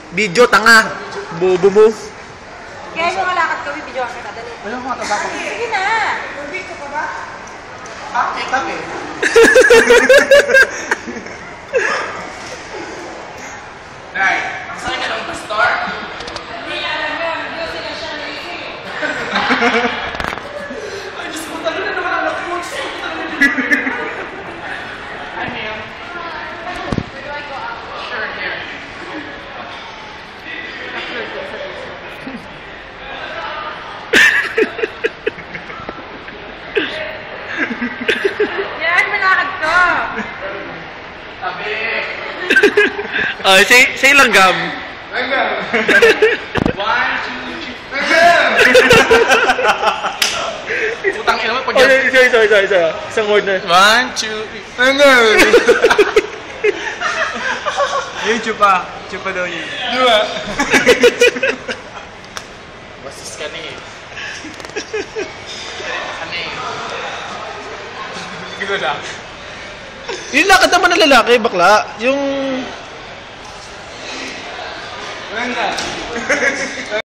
Video, tanga. Bobo mo. Kaya yung malakad kami, video ka na. Dali. Ayaw ko matatapos. Sige na. Tubig ko pa ba? Ah, itak eh. Nay, ang sakit ka ng pastor? Hindi niya alam yun. Diyos na siya na isip. Ay, Diyos ko, talo na naman anak ko. Ano yun? Where do I go out? Sure, here. Yan, malakad ko. Tabi. Ay, say langgam. Langgam. 1, 2, 3. Langgam! Putang ina mo, pag Isa. Isang word na. 1, 2, 3. Langgam! Yung chupa. Chupa daw yun. Dua. Basis ka na eh. Ano eh? Gila na. Yung lakad naman ng lalaki, bakla. Yung... Langgam!